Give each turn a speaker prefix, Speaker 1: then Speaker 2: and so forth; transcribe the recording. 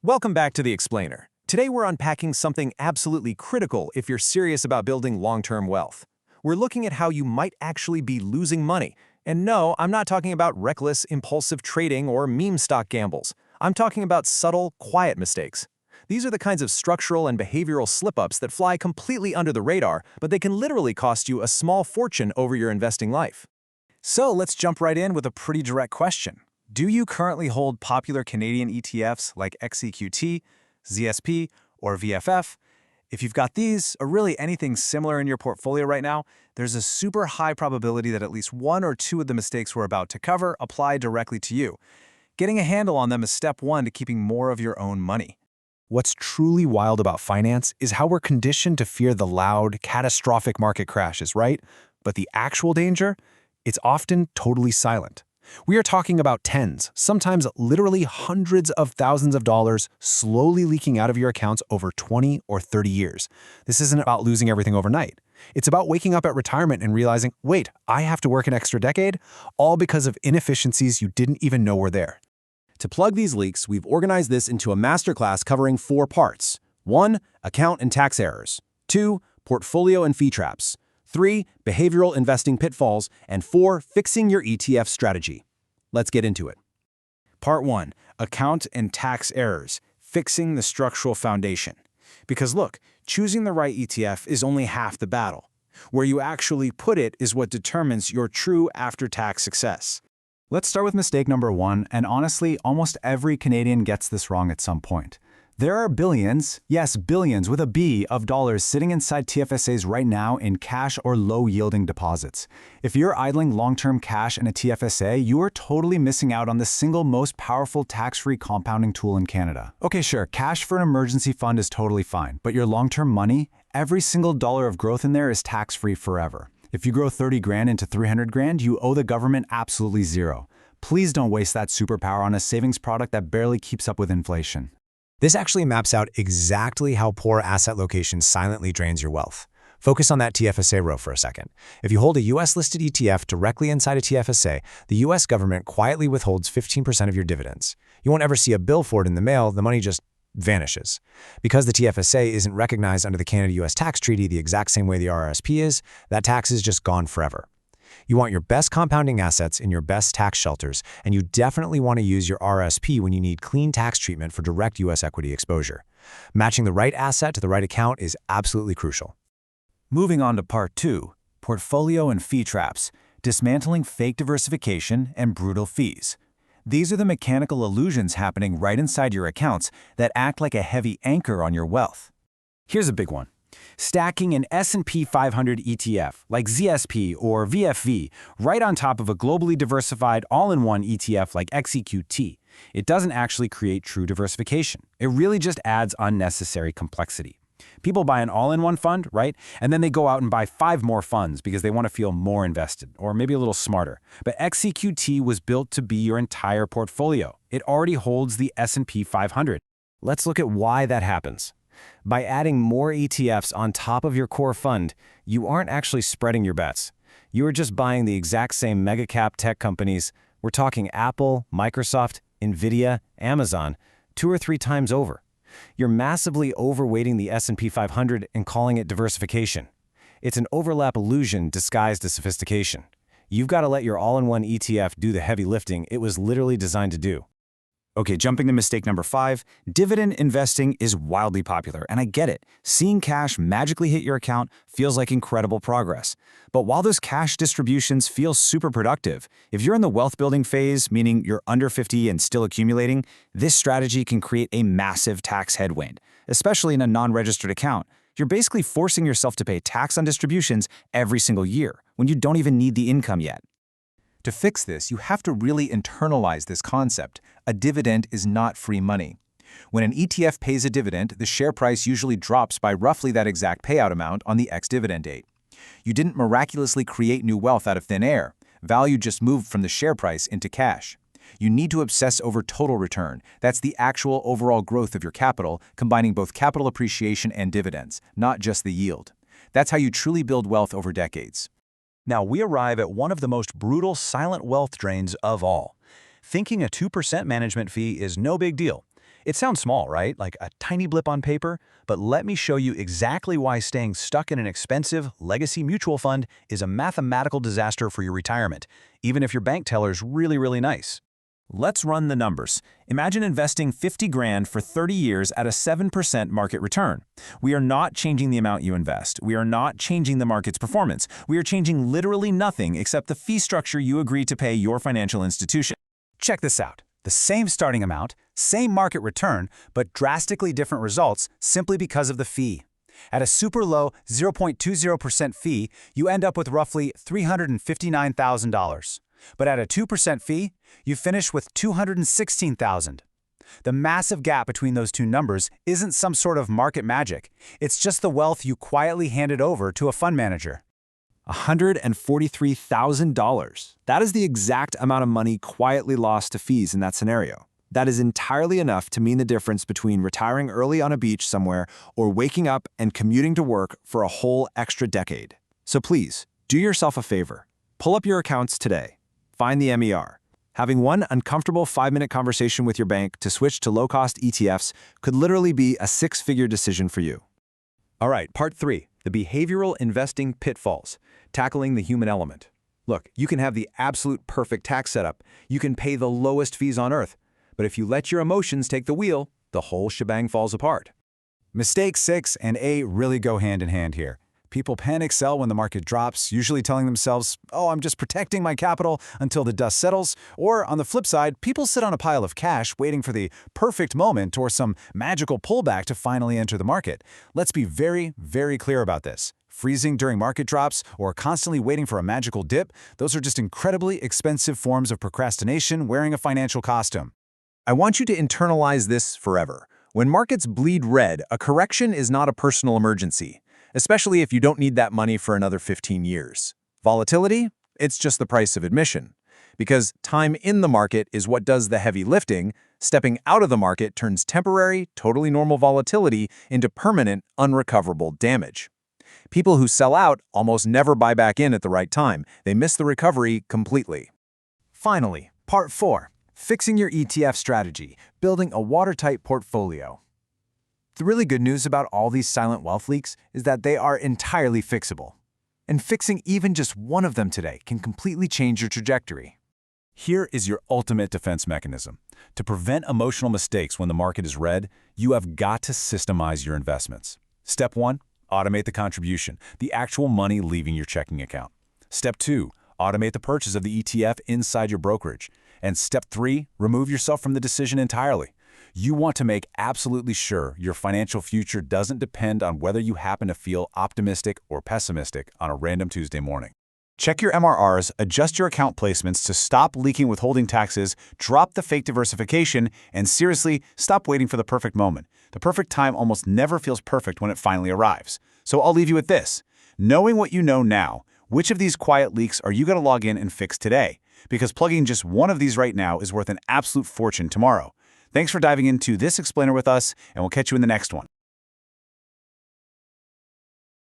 Speaker 1: Welcome back to The Explainer. Today we're unpacking something absolutely critical if you're serious about building long-term wealth. We're looking at how you might actually be losing money. And no, I'm not talking about reckless, impulsive trading or meme stock gambles. I'm talking about subtle, quiet mistakes. These are the kinds of structural and behavioral slip-ups that fly completely under the radar, but they can literally cost you a small fortune over your investing life.
Speaker 2: So let's jump right in with a pretty direct question. Do you currently hold popular Canadian ETFs like XEQT, ZSP, or VFF? If you've got these, or really anything similar in your portfolio right now, there's a super high probability that at least one or two of the mistakes we're about to cover apply directly to you. Getting a handle on them is step one to keeping more of your own money. What's truly wild about finance is how we're conditioned to fear the loud, catastrophic market crashes, right? But the actual danger? It's often totally silent. We are talking about tens, sometimes literally hundreds of thousands of dollars slowly leaking out of your accounts over 20 or 30 years. This isn't about losing everything overnight. It's about waking up at retirement and realizing, wait, I have to work an extra decade? All because of inefficiencies you didn't even know were there.
Speaker 1: To plug these leaks, we've organized this into a masterclass covering 4 parts. 1. Account and tax errors. 2. Portfolio and fee traps. 3. Behavioral investing pitfalls. And 4. Fixing your ETF strategy. Let's get into it.
Speaker 2: Part 1. Account and tax errors. Fixing the structural foundation. Because look, choosing the right ETF is only half the battle. Where you actually put it is what determines your true after-tax success. Let's start with mistake number 1, and honestly, almost every Canadian gets this wrong at some point. There are billions, yes, billions with a B, of dollars sitting inside TFSAs right now in cash or low-yielding deposits. If you're idling long-term cash in a TFSA, you are totally missing out on the single most powerful tax-free compounding tool in Canada. Okay, sure, cash for an emergency fund is totally fine, but your long-term money, every single dollar of growth in there is tax-free forever. If you grow 30 grand into 300 grand, you owe the government absolutely zero. Please don't waste that superpower on a savings product that barely keeps up with inflation.
Speaker 3: This actually maps out exactly how poor asset location silently drains your wealth. Focus on that TFSA row for a second. If you hold a US-listed ETF directly inside a TFSA, the US government quietly withholds 15% of your dividends. You won't ever see a bill for it in the mail, the money just vanishes. Because the TFSA isn't recognized under the Canada-US tax treaty the exact same way the RRSP is, that tax is just gone forever. You want your best compounding assets in your best tax shelters, and you definitely want to use your RRSP when you need clean tax treatment for direct US equity exposure. Matching the right asset to the right account is absolutely crucial.
Speaker 2: Moving on to part 2, portfolio and fee traps, dismantling fake diversification and brutal fees. These are the mechanical illusions happening right inside your accounts that act like a heavy anchor on your wealth. Here's a big one. Stacking an S&P 500 ETF like ZSP or VFV right on top of a globally diversified all-in-one ETF like XEQT. It doesn't actually create true diversification. It really just adds unnecessary complexity. People buy an all-in-one fund, right? And then they go out and buy 5 more funds because they want to feel more invested or maybe a little smarter. But XEQT was built to be your entire portfolio. It already holds the S&P 500. Let's look at why that happens. By adding more ETFs on top of your core fund, you aren't actually spreading your bets. You are just buying the exact same mega-cap tech companies. We're talking Apple, Microsoft, Nvidia, Amazon, 2 or 3 times over. You're massively overweighting the S&P 500 and calling it diversification. It's an overlap illusion disguised as sophistication. You've got to let your all-in-one ETF do the heavy lifting it was literally designed to do. Okay, jumping to mistake number 5, dividend investing is wildly popular, and I get it. Seeing cash magically hit your account feels like incredible progress. But while those cash distributions feel super productive, if you're in the wealth building phase, meaning you're under 50 and still accumulating, this strategy can create a massive tax headwind, especially in a non-registered account. You're basically forcing yourself to pay tax on distributions every single year when you don't even need the income yet. To fix this, you have to really internalize this concept. A dividend is not free money. When an ETF pays a dividend, the share price usually drops by roughly that exact payout amount on the ex-dividend date. You didn't miraculously create new wealth out of thin air. Value just moved from the share price into cash. You need to obsess over total return. That's the actual overall growth of your capital, combining both capital appreciation and dividends, not just the yield. That's how you truly build wealth over decades.
Speaker 4: Now we arrive at one of the most brutal silent wealth drains of all. Thinking a 2% management fee is no big deal. It sounds small, right? Like a tiny blip on paper, but let me show you exactly why staying stuck in an expensive legacy mutual fund is a mathematical disaster for your retirement, even if your bank teller's really, really nice.
Speaker 2: Let's run the numbers. Imagine investing 50 grand for 30 years at a 7% market return. We are not changing the amount you invest. We are not changing the market's performance. We are changing literally nothing except the fee structure you agree to pay your financial institution.
Speaker 3: Check this out. The same starting amount, same market return, but drastically different results simply because of the fee. At a super low 0.20% fee, you end up with roughly $359,000. But at a 2% fee, you finish with $216,000. The massive gap between those two numbers isn't some sort of market magic. It's just the wealth you quietly handed over to a fund manager.
Speaker 1: $143,000. That is the exact amount of money quietly lost to fees in that scenario. That is entirely enough to mean the difference between retiring early on a beach somewhere or waking up and commuting to work for a whole extra decade. So please, do yourself a favor. Pull up your accounts today. Find the MER. Having one uncomfortable 5-minute conversation with your bank to switch to low-cost ETFs could literally be a 6-figure decision for you.
Speaker 4: All right, part 3, the behavioral investing pitfalls, tackling the human element. Look, you can have the absolute perfect tax setup. You can pay the lowest fees on earth. But if you let your emotions take the wheel, the whole shebang falls apart.
Speaker 2: Mistake 6 and A really go hand in hand here. People panic sell when the market drops, usually telling themselves, oh, I'm just protecting my capital until the dust settles. Or on the flip side, people sit on a pile of cash waiting for the perfect moment or some magical pullback to finally enter the market. Let's be very, very clear about this. Freezing during market drops or constantly waiting for a magical dip, those are just incredibly expensive forms of procrastination wearing a financial costume.
Speaker 1: I want you to internalize this forever. When markets bleed red, a correction is not a personal emergency, especially if you don't need that money for another 15 years. Volatility? It's just the price of admission. Because time in the market is what does the heavy lifting, stepping out of the market turns temporary, totally normal volatility into permanent, unrecoverable damage. People who sell out almost never buy back in at the right time. They miss the recovery completely.
Speaker 2: Finally, part 4. Fixing your ETF strategy, building a watertight portfolio. The really good news about all these silent wealth leaks is that they are entirely fixable. And fixing even just one of them today can completely change your trajectory. Here is your ultimate defense mechanism. To prevent emotional mistakes when the market is red, you have got to systemize your investments. Step 1, automate the contribution, the actual money leaving your checking account. Step 2, automate the purchase of the ETF inside your brokerage. And step 3, remove yourself from the decision entirely. You want to make absolutely sure your financial future doesn't depend on whether you happen to feel optimistic or pessimistic on a random Tuesday morning. Check your MRRs, adjust your account placements to stop leaking withholding taxes, drop the fake diversification, and seriously, stop waiting for the perfect moment. The perfect time almost never feels perfect when it finally arrives. So I'll leave you with this. Knowing what you know now, which of these quiet leaks are you going to log in and fix today? Because plugging just one of these right now is worth an absolute fortune tomorrow. Thanks for diving into this explainer with us, and we'll catch you in the next one.